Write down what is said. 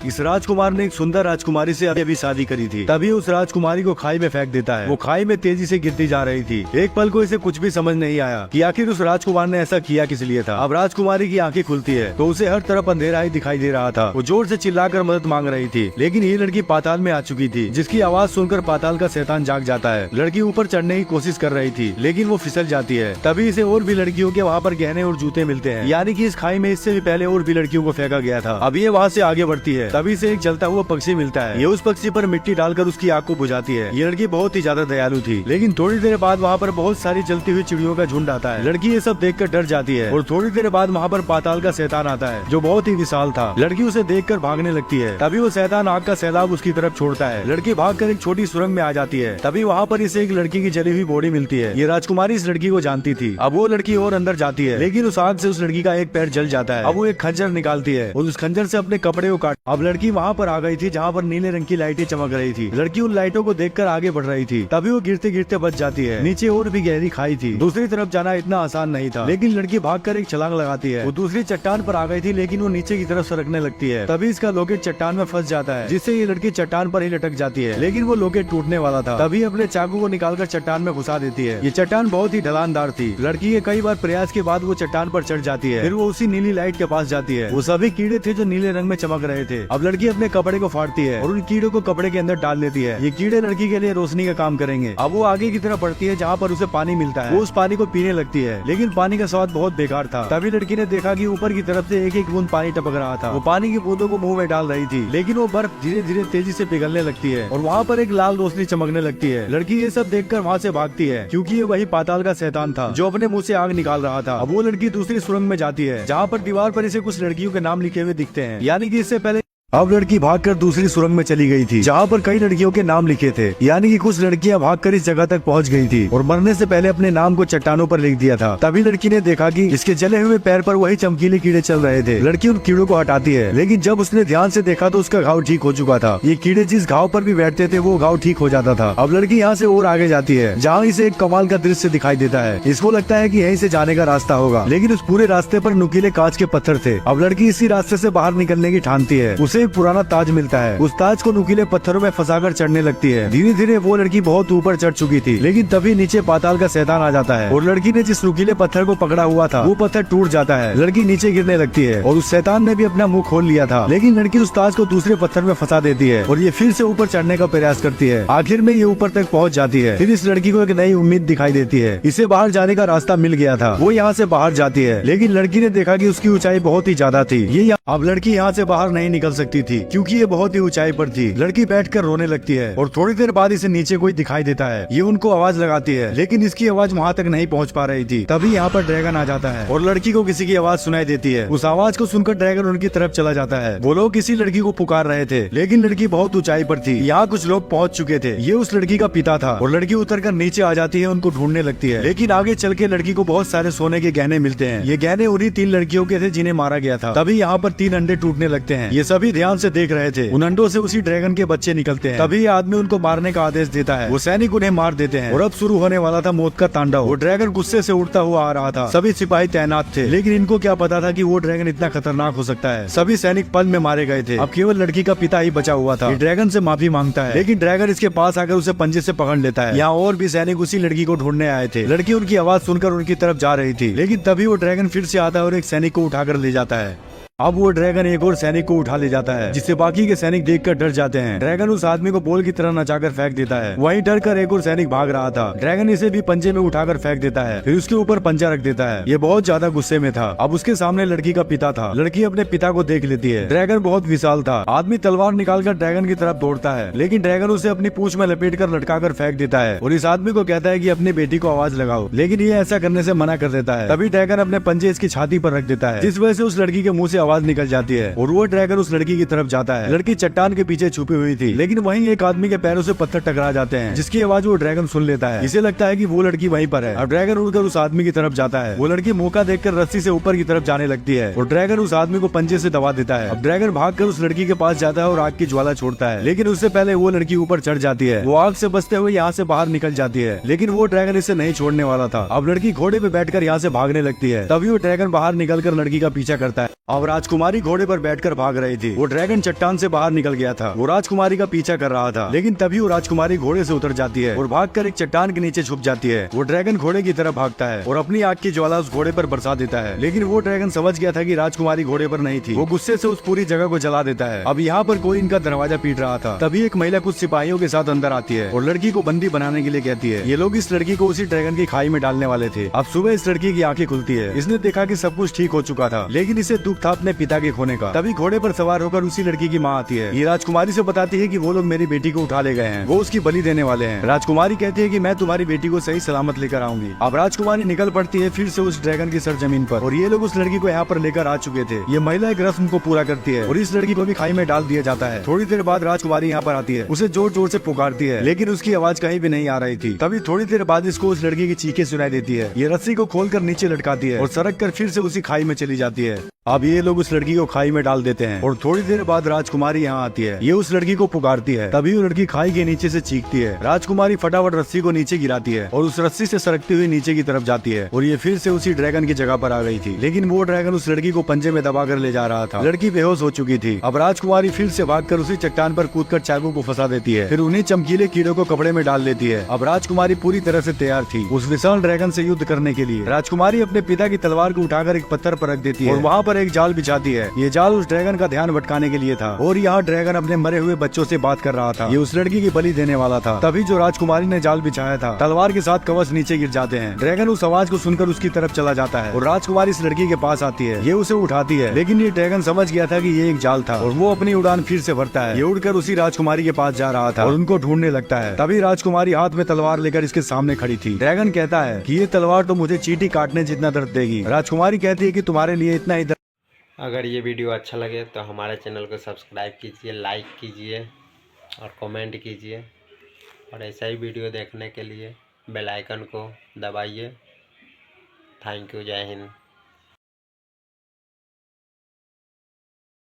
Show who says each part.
Speaker 1: इस राजकुमार ने एक सुंदर राजकुमारी से अभी शादी करी थी। तभी उस राजकुमारी को खाई में फेंक देता है। वो खाई में तेजी से गिरती जा रही थी। एक पल को इसे कुछ भी समझ नहीं आया कि आखिर उस राजकुमार ने ऐसा किया किस लिए था। अब राजकुमारी की आंखें खुलती है तो उसे हर तरफ अंधेरा ही दिखाई दे रहा था। वो जोर से चिल्लाकर मदद मांग रही थी, लेकिन ये लड़की पाताल में आ चुकी थी, जिसकी आवाज सुनकर पाताल का शैतान जाग जाता है। लड़की ऊपर चढ़ने की कोशिश कर रही थी, लेकिन वो फिसल जाती है। तभी इसे और भी लड़कियों के वहाँ पर गहने और जूते मिलते हैं, यानी कि इस खाई में इससे भी पहले और भी लड़कियों को फेंका गया था। अब ये वहाँ से आगे बढ़ती है, तभी से एक जलता हुआ पक्षी मिलता है। ये उस पक्षी पर मिट्टी डालकर उसकी आग को बुझाती है। ये लड़की बहुत ही ज्यादा दयालु थी, लेकिन थोड़ी देर बाद वहाँ पर बहुत सारी जलती हुई चिड़ियों का झुंड आता है। लड़की ये सब देखकर डर जाती है और थोड़ी देर बाद वहाँ पर पाताल का शैतान आता है, जो बहुत ही विशाल था। लड़की उसे देखकर भागने लगती है। तभी वो शैतान आग का सैलाब उसकी तरफ छोड़ता है। लड़की भागकर एक छोटी सुरंग में आ जाती है। तभी वहाँ पर इसे एक लड़की की जली हुई बॉडी मिलती है। ये राजकुमारी इस लड़की को जानती थी। अब वो लड़की और अंदर जाती है, लेकिन उस आग से उस लड़की का एक पैर जल जाता है। अब वो एक खंजर निकालती है और उस खंजर से अपने कपड़े को काट। अब लड़की वहाँ पर आ गई थी जहाँ पर नीले रंग की लाइटें चमक रही थी। लड़की उन लाइटों को देखकर आगे बढ़ रही थी। तभी वो गिरते गिरते बच जाती है। नीचे और भी गहरी खाई थी, दूसरी तरफ जाना इतना आसान नहीं था, लेकिन लड़की भागकर एक छलांग लगाती है। वो दूसरी चट्टान पर आ गई थी, लेकिन वो नीचे की तरफ सरकने लगती है। तभी इसका लॉकेट चट्टान में फंस जाता है, जिससे ये लड़की चट्टान पर ही लटक जाती है। लेकिन वो लॉकेट टूटने वाला था। तभी अपने चाकू को निकालकर चट्टान में घुसा देती है। ये चट्टान बहुत ही ढलानदार थी। लड़की के कई बार प्रयास के बाद वो चट्टान पर चढ़ जाती है। फिर वो उसी नीली लाइट के पास जाती है। वो सभी कीड़े थे जो नीले रंग में चमक रहे थे। अब लड़की अपने कपड़े को फाड़ती है और उन कीड़ों को कपड़े के अंदर डाल देती है। ये कीड़े लड़की के लिए रोशनी का काम करेंगे। अब वो आगे की तरफ बढ़ती है जहाँ पर उसे पानी मिलता है। वो उस पानी को पीने लगती है, लेकिन पानी का स्वाद बहुत बेकार था। तभी लड़की ने देखा कि ऊपर की तरफ से एक एक बूंद पानी टपक रहा था। वो पानी की बूंदों को मुंह में डाल रही थी, लेकिन वो बर्फ धीरे धीरे तेजी से पिघलने लगती है और वहाँ पर एक लाल रोशनी चमकने लगती है। लड़की ये सब देखकर वहाँ से भागती है, क्योंकि ये वही पाताल का शैतान था जो अपने मुंह से आग निकाल रहा था। अब वो लड़की दूसरी सुरंग में जाती है, जहाँ पर दीवार पर इसे कुछ लड़कियों के नाम लिखे हुए दिखते हैं, यानी कि इससे पहले। अब लड़की भागकर दूसरी सुरंग में चली गई थी, जहाँ पर कई लड़कियों के नाम लिखे थे, यानी कि कुछ लड़कियां भागकर इस जगह तक पहुँच गई थी और मरने से पहले अपने नाम को चट्टानों पर लिख दिया था। तभी लड़की ने देखा कि इसके जले हुए पैर पर वही चमकीले कीड़े चल रहे थे। लड़की उन कीड़ों को हटाती है, लेकिन जब उसने ध्यान से देखा तो उसका घाव ठीक हो चुका था। ये कीड़े जिस घाव पर भी बैठते थे वो घाव ठीक हो जाता था। अब लड़की यहाँ से और आगे जाती है, जहाँ इसे एक कमाल का दृश्य दिखाई देता है। इसको लगता है कि यहीं से जाने का रास्ता होगा, लेकिन उस पूरे रास्ते पर नुकीले कांच के पत्थर थे। अब लड़की इसी रास्ते से बाहर निकलने की ठानती है। उसे एक पुराना ताज मिलता है। उस ताज को नुकीले पत्थरों में फंसाकर चढ़ने लगती है। धीरे धीरे वो लड़की बहुत ऊपर चढ़ चुकी थी, लेकिन तभी नीचे पाताल का शैतान आ जाता है और लड़की ने जिस नुकीले पत्थर को पकड़ा हुआ था वो पत्थर टूट जाता है। लड़की नीचे गिरने लगती है और उस शैतान ने भी अपना मुंह खोल लिया था, लेकिन लड़की उस ताज को दूसरे पत्थर में फंसा देती है और ये फिर से ऊपर चढ़ने का प्रयास करती है। आखिर में ये ऊपर तक पहुँच जाती है। फिर इस लड़की को एक नई उम्मीद दिखाई देती है। इसे बाहर जाने का रास्ता मिल गया था। वो यहाँ से बाहर जाती है, लेकिन लड़की ने देखा कि उसकी ऊंचाई बहुत ही ज्यादा थी। अब लड़की यहाँ से बाहर नहीं निकल सकती थी, क्योंकि ये बहुत ही ऊंचाई पर थी। लड़की बैठकर रोने लगती है और थोड़ी देर बाद इसे नीचे कोई दिखाई देता है। ये उनको आवाज लगाती है, लेकिन इसकी आवाज वहाँ तक नहीं पहुँच पा रही थी। तभी यहाँ पर ड्रैगन आ जाता है और लड़की को किसी की आवाज सुनाई देती है। उस आवाज को सुनकर ड्रैगन उनकी तरफ चला जाता है। वो लोग किसी लड़की को पुकार रहे थे, लेकिन लड़की बहुत ऊंचाई पर थी। यहाँ कुछ लोग पहुँच चुके थे। ये उस लड़की का पिता था और लड़की उतरकर नीचे आ जाती है, उनको ढूंढने लगती है। लेकिन आगे चल के लड़की को बहुत सारे सोने के गहने मिलते हैं। ये गहने उन्हीं 3 लड़कियों के थे जिन्हें मारा गया था। तभी यहाँ पर 3 अंडे टूटने लगते हैं। ये सभी ध्यान से देख रहे थे। उन अंडों से उसी ड्रैगन के बच्चे निकलते हैं। तभी आदमी उनको मारने का आदेश देता है। वो सैनिक उन्हें मार देते हैं और अब शुरू होने वाला था मौत का तांडव। वो ड्रैगन गुस्से से उड़ता हुआ आ रहा था। सभी सिपाही तैनात थे, लेकिन इनको क्या पता था कि वो ड्रैगन इतना खतरनाक हो सकता है। सभी सैनिक पल में मारे गए थे। अब केवल लड़की का पिता ही बचा हुआ था। ये ड्रैगन से माफी मांगता है, लेकिन ड्रैगन इसके पास आकर उसे पंजे से पकड़ लेता है। यहाँ और भी सैनिक उसी लड़की को ढूंढने आए थे। लड़की उनकी आवाज सुनकर उनकी तरफ जा रही थी, लेकिन तभी वो ड्रैगन फिर से आता है और एक सैनिक को उठाकर ले जाता है। अब वो ड्रैगन एक और सैनिक को उठा ले जाता है, जिससे बाकी के सैनिक देखकर डर जाते हैं। ड्रैगन उस आदमी को बॉल की तरह नचाकर फेंक देता है। वहीं डर कर एक और सैनिक भाग रहा था। ड्रैगन इसे भी पंजे में उठाकर फेंक देता है, फिर उसके ऊपर पंजा रख देता है। ये बहुत ज्यादा गुस्से में था। अब उसके सामने लड़की का पिता था। लड़की अपने पिता को देख लेती है। ड्रैगन बहुत विशाल था। आदमी तलवार निकालकर ड्रैगन की तरफ दौड़ता है, लेकिन ड्रैगन उसे अपनी पूंछ में लपेट कर लटका कर फेंक देता है और इस आदमी को कहता है कि अपनी बेटी को आवाज लगाओ, लेकिन ये ऐसा करने से मना कर देता है। तभी ड्रैगन अपने पंजे इसकी छाती पर रख देता है, जिस वजह से उस लड़की के मुंह से आवाज निकल जाती है और वो ड्रैगन उस लड़की की तरफ जाता है। लड़की चट्टान के पीछे छुपी हुई थी, लेकिन वहीं एक आदमी के पैरों से पत्थर टकरा जाते हैं, जिसकी आवाज वो ड्रैगन सुन लेता है। इसे लगता है कि वो लड़की वहीं पर है। अब ड्रैगन उड़कर उस आदमी की तरफ जाता है। वो लड़की मौका देखकर रस्सी से ऊपर की तरफ जाने लगती है और ड्रैगन उस आदमी को पंजे से दबा देता है। अब ड्रैगन भागकर उस लड़की के पास जाता है और आग की ज्वाला छोड़ता है, लेकिन उससे पहले वो लड़की ऊपर चढ़ जाती है। वो आग से बचते हुए यहाँ से बाहर निकल जाती है, लेकिन वो ड्रैगन इसे नहीं छोड़ने वाला था। अब लड़की घोड़े पे बैठकर यहाँ से भागने लगती है। तभी वो ड्रैगन बाहर निकलकर लड़की का पीछा करता है। अब राजकुमारी घोड़े पर बैठकर भाग रही थी। वो ड्रैगन चट्टान से बाहर निकल गया था। वो राजकुमारी का पीछा कर रहा था, लेकिन तभी वो राजकुमारी घोड़े से उतर जाती है और भागकर एक चट्टान के नीचे छुप जाती है। वो ड्रैगन घोड़े की तरफ भागता है और अपनी आग की ज्वाला उस घोड़े पर बरसा देता है, लेकिन वो ड्रैगन समझ गया था कि राजकुमारी घोड़े पर नहीं थी। वो गुस्से से उस पूरी जगह को जला देता है। अब यहाँ पर कोई इनका दरवाजा पीट रहा था। तभी एक महिला कुछ सिपाहियों के साथ अंदर आती है और लड़की को बंदी बनाने के लिए कहती है। ये लोग इस लड़की को उसी ड्रैगन की खाई में डालने वाले थे। अब सुबह इस लड़की की आंखें खुलती है। इसने देखा कि सब कुछ ठीक हो चुका था, लेकिन इसे दुख था अपने पिता के खोने का। तभी घोड़े पर सवार होकर उसी लड़की की माँ आती है। ये राजकुमारी से बताती है कि वो लोग मेरी बेटी को उठा ले गए हैं, वो उसकी बलि देने वाले हैं। राजकुमारी कहती है कि मैं तुम्हारी बेटी को सही सलामत लेकर आऊंगी। अब राजकुमारी निकल पड़ती है फिर से उस ड्रैगन की सरजमीन पर, और ये लोग उस लड़की को यहाँ पर लेकर आ चुके थे। ये महिला एक रस्म को पूरा करती है और इस लड़की को भी खाई में डाल दिया जाता है। थोड़ी देर बाद राजकुमारी यहाँ पर आती है, उसे जोर जोर से पुकारती है, लेकिन उसकी आवाज कहीं भी नहीं आ रही थी। तभी थोड़ी देर बाद इसको उस लड़की की चीखें सुनाई देती है। ये रस्सी को खोलकर नीचे लटकाती है और सरक कर फिर से उसी खाई में चली जाती है। अब ये लोग उस लड़की को खाई में डाल देते हैं और थोड़ी देर बाद राजकुमारी यहाँ आती है। ये उस लड़की को पुकारती है। तभी वो लड़की खाई के नीचे से चीखती है। राजकुमारी फटाफट रस्सी को नीचे गिराती है और उस रस्सी से सरकती हुई नीचे की तरफ जाती है, और ये फिर से उसी ड्रैगन की जगह पर आ गई थी। लेकिन वो ड्रैगन उस लड़की को पंजे में दबाकर ले जा रहा था। लड़की बेहोश हो चुकी थी। अब राजकुमारी फिर से भागकर उसी चट्टान पर कूदकर चाकू को फंसा देती है, फिर उन्हीं चमकीले कीड़ों को कपड़े में डाल लेती है। अब राजकुमारी पूरी तरह से तैयार थी उस विशाल ड्रैगन से युद्ध करने के लिए। राजकुमारी अपने पिता की तलवार को उठाकर एक पत्थर पर रख देती है और वहाँ पर एक जाल बिछाती है। ये जाल उस ड्रैगन का ध्यान भटकाने के लिए था, और यहाँ ड्रैगन अपने मरे हुए बच्चों से बात कर रहा था। ये उस लड़की की बलि देने वाला था। तभी जो राजकुमारी ने जाल बिछाया था, तलवार के साथ कवच नीचे गिर जाते हैं। ड्रैगन उस आवाज को सुनकर उसकी तरफ चला जाता है और राजकुमारी इस लड़की के पास आती है। ये उसे उठाती है, लेकिन ये ड्रैगन समझ गया था कि ये एक जाल था और वो अपनी उड़ान फिर से भरता है। ये उड़कर उसी राजकुमारी के पास जा रहा था और उनको ढूंढने लगता है। तभी राजकुमारी हाथ में तलवार लेकर इसके सामने खड़ी थी। ड्रैगन कहता है कि ये तलवार तो मुझे चींटी काटने जितना दर्द देगी। राजकुमारी कहती है कि तुम्हारे लिए इतना ही।
Speaker 2: अगर ये वीडियो अच्छा लगे तो हमारे चैनल को सब्सक्राइब कीजिए, लाइक कीजिए और कमेंट कीजिए, और ऐसा ही वीडियो देखने के लिए बेल आइकन को दबाइए। Thank you. जय हिंद।